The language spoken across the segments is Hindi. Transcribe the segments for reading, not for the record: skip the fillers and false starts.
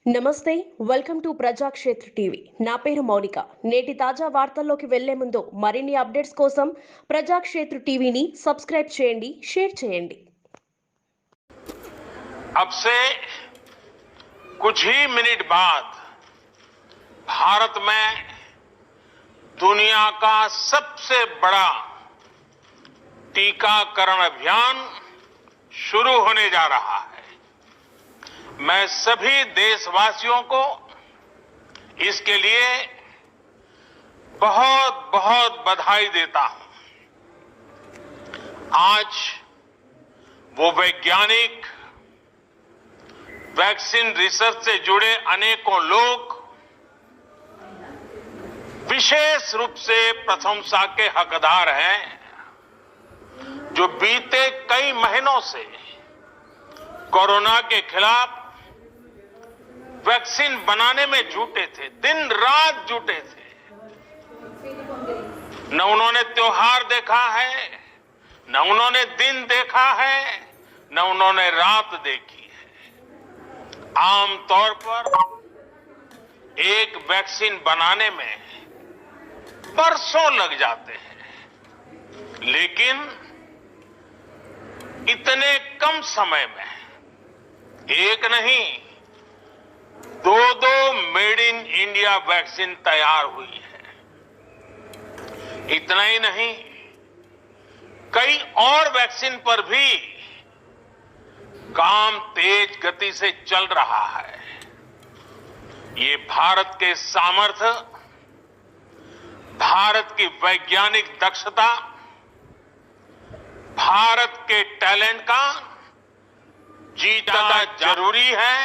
నమస్తే వెల్కమ్ టు ప్రజాక్షేత్ర టీవీ నా పేరు మౌనిక నేటి తాజా వార్తల్లోకి వెళ్లే ముందు మరిన్ని అప్డేట్స్ కోసం ప్రజాక్షేత్ర టీవీని సబ్స్క్రైబ్ చేయండి షేర్ చేయండి अब से कुछ ही मिनट बाद भारत में दुनिया का सबसे बड़ा टीकाकरण अभियान शुरू होने जा रहा है। मैं सभी देशवासियों को इसके लिए बहुत बहुत बधाई देता हूं। आज वो वैज्ञानिक, वैक्सीन रिसर्च से जुड़े अनेकों लोग विशेष रूप से प्रशंसा के हकदार हैं, जो बीते कई महीनों से कोरोना के खिलाफ वैक्सीन बनाने में जुटे थे, दिन रात जुटे थे। न उन्होंने त्योहार देखा है, न उन्होंने दिन देखा है, न उन्होंने रात देखी। आमतौर पर एक वैक्सीन बनाने में बरसों लग जाते हैं, लेकिन इतने कम समय में एक नहीं, दो मेड इन इंडिया वैक्सीन तैयार हुई है। इतना ही नहीं, कई और वैक्सीन पर भी काम तेज गति से चल रहा है। ये भारत के सामर्थ्य, भारत की वैज्ञानिक दक्षता, भारत के टैलेंट का जीतना जरूरी है।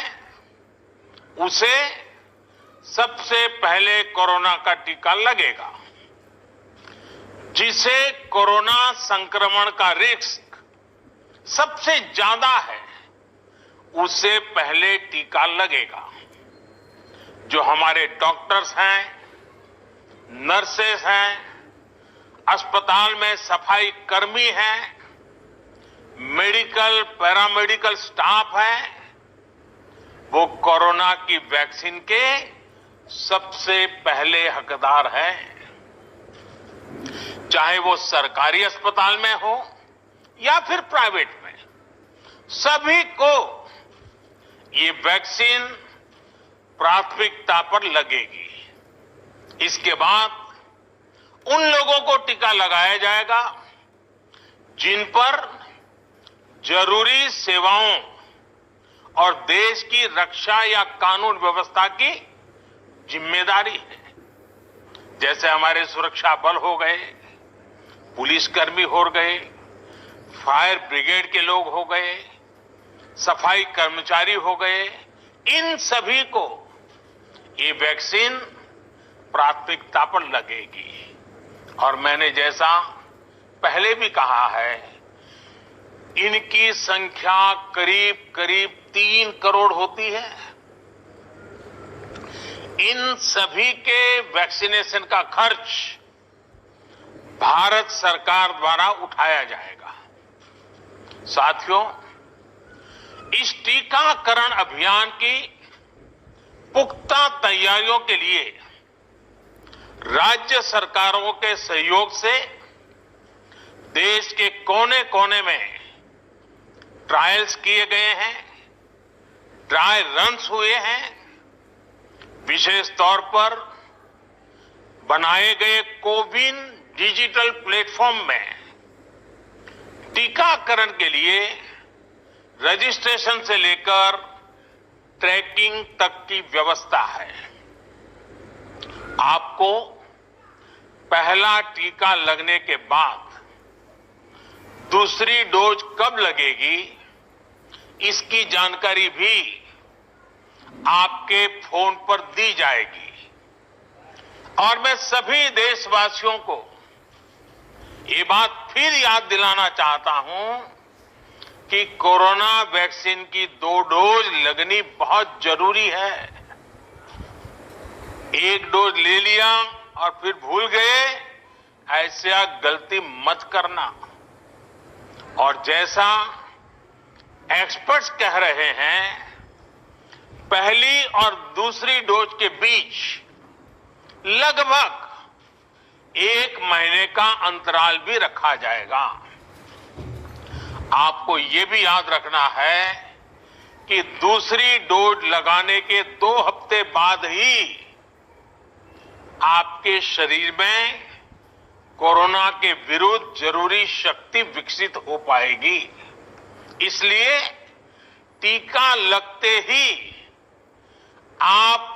उसे सबसे पहले कोरोना का टीका लगेगा। जिसे कोरोना संक्रमण का रिस्क सबसे ज्यादा है, उससे पहले टीका लगेगा। जो हमारे डॉक्टर्स हैं, नर्सेस हैं, अस्पताल में सफाई कर्मी हैं, मेडिकल पैरामेडिकल स्टाफ है, वो कोरोना की वैक्सीन के सबसे पहले हकदार हैं। चाहे वो सरकारी अस्पताल में हो या फिर प्राइवेट में, सभी को ये वैक्सीन प्राथमिकता पर लगेगी। इसके बाद उन लोगों को टीका लगाया जाएगा जिन पर जरूरी सेवाओं और देश की रक्षा या कानून व्यवस्था की जिम्मेदारी है। जैसे हमारे सुरक्षा बल हो गए, पुलिसकर्मी हो गए, फायर ब्रिगेड के लोग हो गए, सफाई कर्मचारी हो गए, इन सभी को ये वैक्सीन प्राथमिकता पर लगेगी। और मैंने जैसा पहले भी कहा है, इनकी संख्या करीब करीब 3 करोड़ होती है। इन सभी के वैक्सीनेशन का खर्च भारत सरकार द्वारा उठाया जाएगा। साथियों, इस टीकाकरण अभियान की पुख्ता तैयारियों के लिए राज्य सरकारों के सहयोग से देश के कोने कोने में ट्रायल्स किए गए हैं, ड्राई रन्स हुए हैं। विशेष तौर पर बनाए गए कोविन डिजिटल प्लेटफॉर्म में टीकाकरण के लिए रजिस्ट्रेशन से लेकर ट्रैकिंग तक की व्यवस्था है। आपको पहला टीका लगने के बाद दूसरी डोज कब लगेगी, इसकी जानकारी भी आपके फोन पर दी जाएगी। और मैं सभी देशवासियों को ये बात फिर याद दिलाना चाहता हूं कि कोरोना वैक्सीन की 2 डोज लगनी बहुत जरूरी है। एक डोज ले लिया और फिर भूल गए, ऐसा गलती मत करना। और जैसा एक्सपर्ट्स कह रहे हैं, पहली और दूसरी डोज के बीच लगभग 1 महीने का अंतराल भी रखा जाएगा। आपको ये भी याद रखना है कि दूसरी डोज लगाने के 2 हफ्ते बाद ही आपके शरीर में कोरोना के विरुद्ध जरूरी शक्ति विकसित हो पाएगी। इसलिए टीका लगते ही आप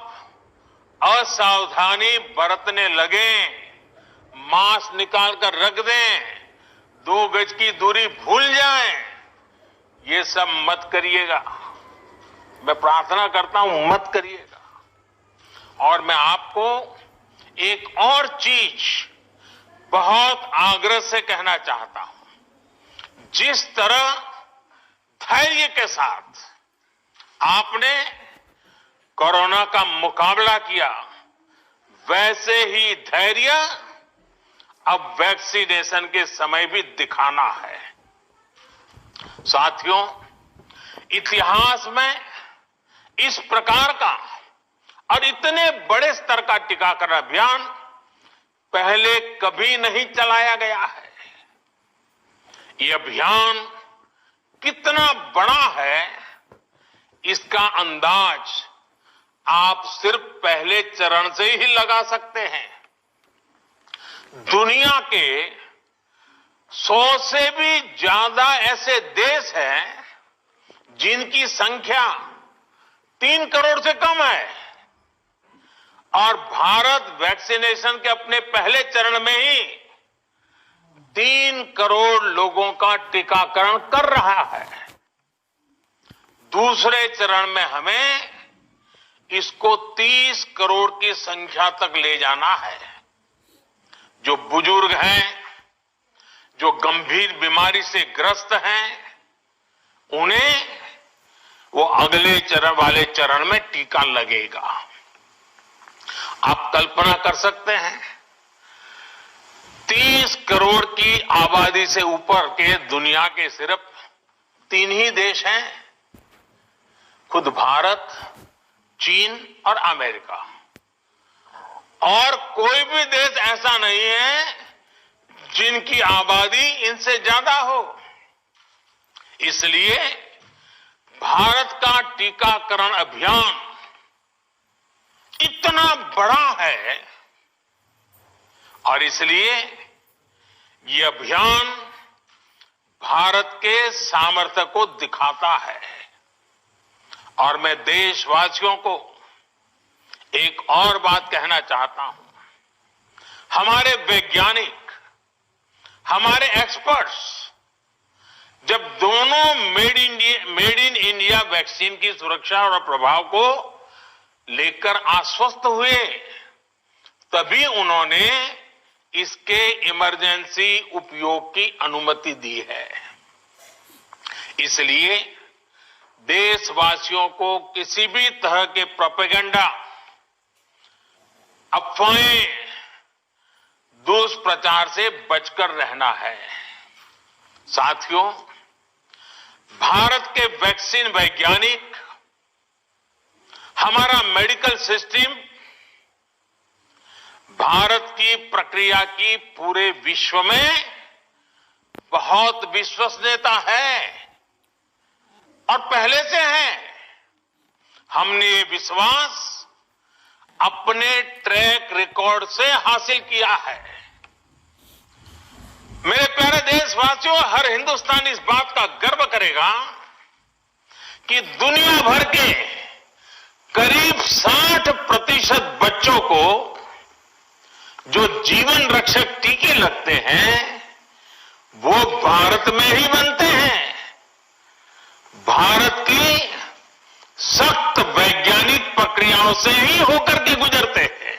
असावधानी बरतने लगें, मास्क निकालकर रख दें, 2 गज की दूरी भूल जाएं, ये सब मत करिएगा। मैं प्रार्थना करता हूं मत करिएगा। और मैं आपको एक और चीज बहुत आग्रह से कहना चाहता हूं। जिस तरह धैर्य के साथ आपने कोरोना का मुकाबला किया, वैसे ही धैर्य अब वैक्सीनेशन के समय भी दिखाना है। साथियों, इतिहास में इस प्रकार का और इतने बड़े स्तर का टीकाकरण अभियान पहले कभी नहीं चलाया गया है। ये अभियान कितना बड़ा है, इसका अंदाज आप सिर्फ पहले चरण से ही लगा सकते हैं। दुनिया के 100 से भी ज्यादा ऐसे देश हैं जिनकी संख्या 3 करोड़ से कम है, और भारत वैक्सीनेशन के अपने पहले चरण में ही 3 करोड़ लोगों का टीकाकरण कर रहा है। दूसरे चरण में हमें इसको 30 करोड़ की संख्या तक ले जाना है। जो बुजुर्ग हैं, जो गंभीर बीमारी से ग्रस्त हैं, उन्हें वो अगले चरण वाले चरण में टीका लगेगा। आप कल्पना कर सकते हैं, 30 करोड़ की आबादी से ऊपर के दुनिया के सिर्फ 3 ही देश हैं, खुद भारत, चीन और अमेरिका। और कोई भी देश ऐसा नहीं है जिनकी आबादी इनसे ज्यादा हो। इसलिए भारत का टीकाकरण अभियान इतना बड़ा है, और इसलिए ये अभियान भारत के सामर्थ्य को दिखाता है। और मैं देशवासियों को एक और बात कहना चाहता हूं। हमारे वैज्ञानिक, हमारे एक्सपर्ट्स जब दोनों मेड इन इंडिया वैक्सीन की सुरक्षा और प्रभाव को लेकर आश्वस्त हुए, तभी उन्होंने इसके इमरजेंसी उपयोग की अनुमति दी है। इसलिए देशवासियों को किसी भी तरह के प्रोपेगेंडा, अफवाहें, दुष्प्रचार से बचकर रहना है। साथियों, भारत के वैक्सीन वैज्ञानिक, हमारा मेडिकल सिस्टम भारत की प्रक्रिया की पूरे विश्व में बहुत विश्वसनीयता है, और पहले से है। हमने ये विश्वास अपने ट्रैक रिकॉर्ड से हासिल किया है। मेरे प्यारे देशवासियों, हर हिंदुस्तानी इस बात का गर्व करेगा कि दुनिया भर के करीब 60% बच्चों को जो जीवन रक्षक टीके लगते हैं, वो भारत में ही बनते हैं। भारत की सख्त वैज्ञानिक प्रक्रियाओं से ही होकर के गुजरते हैं।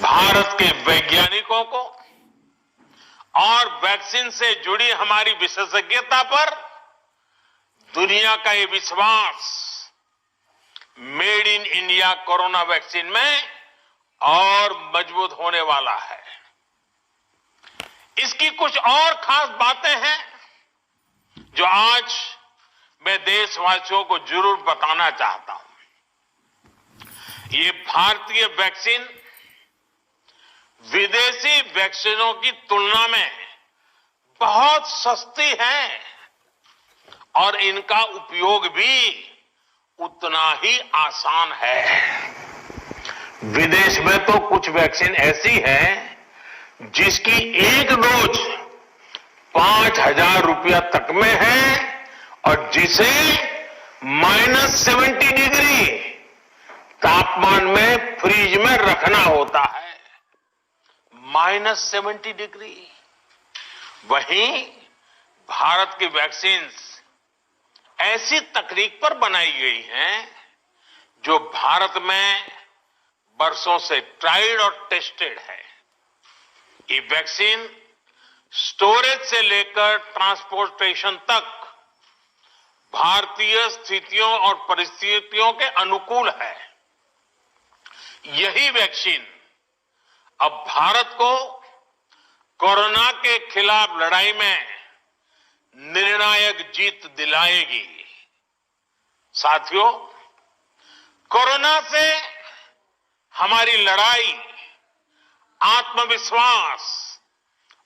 भारत के वैज्ञानिकों को और वैक्सीन से जुड़ी हमारी विशेषज्ञता पर दुनिया का ये विश्वास made in India corona vaccine में और मजबूत होने वाला है। इसकी कुछ और खास बातें हैं जो आज मैं देशवासियों को जरूर बताना चाहता हूं। ये भारतीय वैक्सीन विदेशी वैक्सीनों की तुलना में बहुत सस्ती है और इनका उपयोग भी उतना ही आसान है। विदेश में तो कुछ वैक्सीन ऐसी है जिसकी एक डोज 5,000 रुपया तक में है और जिसे -70 डिग्री तापमान में फ्रिज में रखना होता है। -70 डिग्री। वहीं भारत की वैक्सीन ऐसी तकनीक पर बनाई गई हैं जो भारत में बरसों से ट्राइड और टेस्टेड है। ये वैक्सीन स्टोरेज से लेकर ट्रांसपोर्टेशन तक भारतीय स्थितियों और परिस्थितियों के अनुकूल है। यही वैक्सीन अब भारत को कोरोना के खिलाफ लड़ाई में निर्णायक जीत दिलाएगी। साथियों, कोरोना से हमारी लड़ाई आत्मविश्वास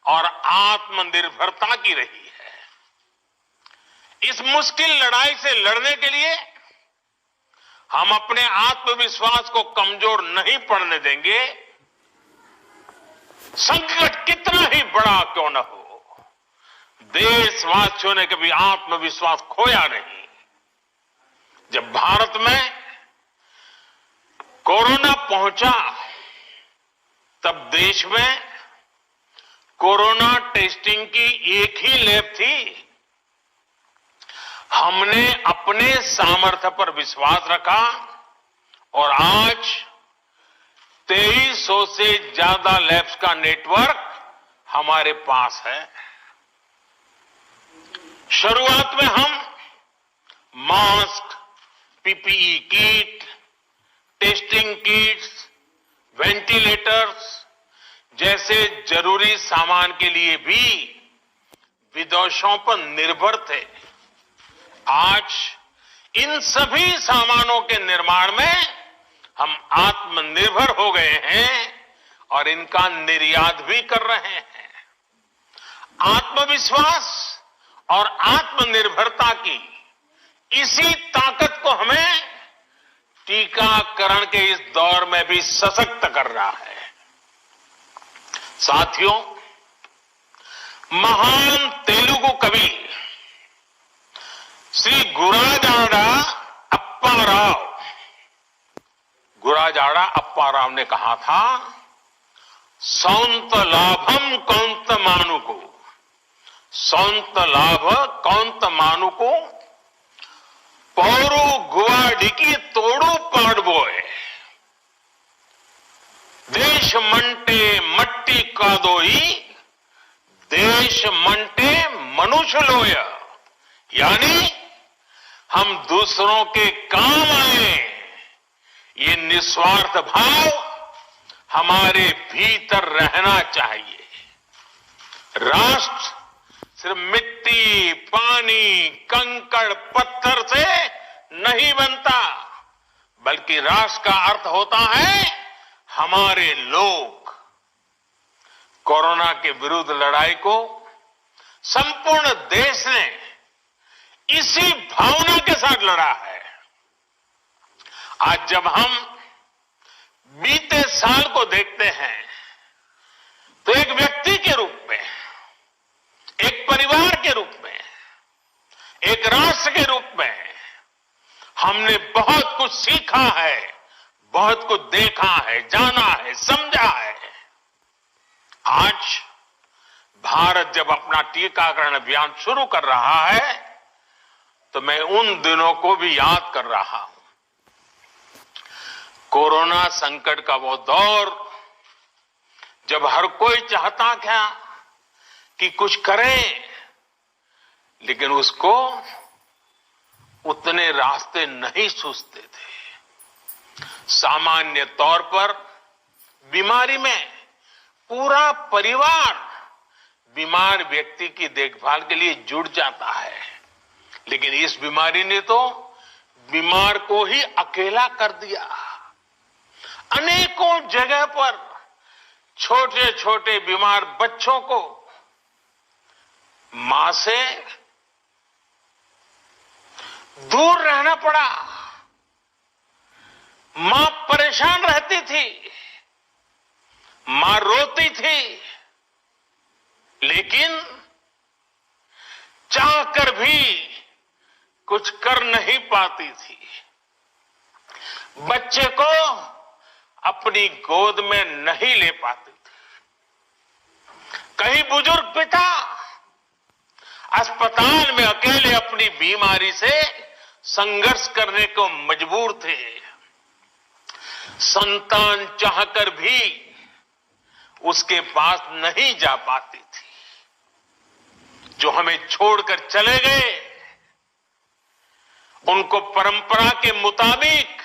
और आत्मनिर्भरता की रही है। इस मुश्किल लड़ाई से लड़ने के लिए हम अपने आत्मविश्वास को कमजोर नहीं पड़ने देंगे। संकट कितना ही बड़ा क्यों न हो, देशवासियों ने कभी आत्मविश्वास खोया नहीं। जब भारत में कोरोना पहुंचा तब देश में कोरोना टेस्टिंग की एक ही लैब थी। हमने अपने सामर्थ्य पर विश्वास रखा और आज 2300 से ज्यादा लैब्स का नेटवर्क हमारे पास है। शुरुआत में हम mask, PPE kit, testing kits, ventilators जैसे जरूरी सामान के लिए भी विदेशों पर निर्भर थे। आज इन सभी सामानों के निर्माण में हम आत्मनिर्भर हो गए हैं और इनका निर्यात भी कर रहे हैं। आत्मविश्वास और आत्मनिर्भरता की इसी ताकत को हमें टीकाकरण के इस दौर में भी सशक्त कर रहा है। साथियों, महान तेलुगु कवि श्री गुराजाड़ा अप्पा राव ने कहा था, सौंत लाभम कौंत मानुको, सौंत लाभ कौंत मानुको, पौरू गुवाडिकी तोड़ू पाड़बोए, देश मंटे मट्टी कादोई, देश मंटे मनुष्य लोय। यानी हम दूसरों के काम आए, ये निस्वार्थ भाव हमारे भीतर रहना चाहिए। राष्ट्र सिर्फ मिट्टी, पानी, कंकड़, पत्थर से नहीं बनता, बल्कि राष्ट्र का अर्थ होता है हमारे लोग। कोरोना के विरुद्ध लड़ाई को संपूर्ण देश ने इसी भावना के साथ लड़ा है। आज जब हम बीते साल को देखते हैं तो एक व्यक्ति के रूप में, एक परिवार के रूप में, एक राष्ट्र के रूप में हमने बहुत कुछ सीखा है, बहुत कुछ देखा है, जाना है, समझा है। आज भारत जब अपना टीकाकरण अभियान शुरू कर रहा है तो मैं उन दिनों को भी याद कर रहा हूं। कोरोना संकट का वो दौर जब हर कोई चाहता था कि कुछ करें, लेकिन उसको उतने रास्ते नहीं सूझते थे। सामान्य तौर पर बीमारी में पूरा परिवार बीमार व्यक्ति की देखभाल के लिए जुट जाता है, लेकिन इस बीमारी ने तो बीमार को ही अकेला कर दिया। अनेकों जगह पर छोटे छोटे बीमार बच्चों को मां से दूर रहना पड़ा। मां परेशान रहती थी, मां रोती थी, लेकिन चाहकर भी कुछ कर नहीं पाती थी। बच्चे को अपनी गोद में नहीं ले पाती थी। कई बुजुर्ग पिता अस्पताल में अकेले अपनी बीमारी से संघर्ष करने को मजबूर थे। संतान चाहकर भी उसके पास नहीं जा पाती थी। जो हमें छोड़कर चले गए, उनको परंपरा के मुताबिक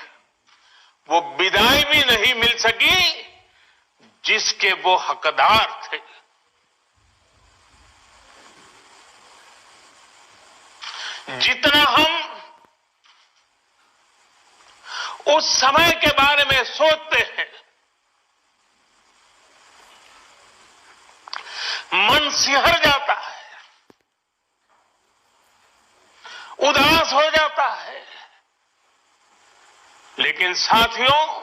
वो विदाई भी नहीं मिल सकी जिसके वो हकदार थे। जितना हम उस समय के बारे में सोचते हैं, मन सिहर जाता है, उदास हो जाता है। लेकिन साथियों,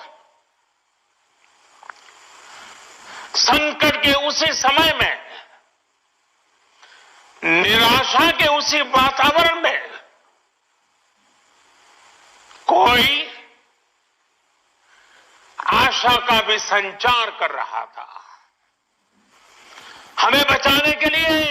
संकट के उसी समय में, निराशा के उसी वातावरण में कोई आशा का भी संचार कर रहा था। हमें बचाने के लिए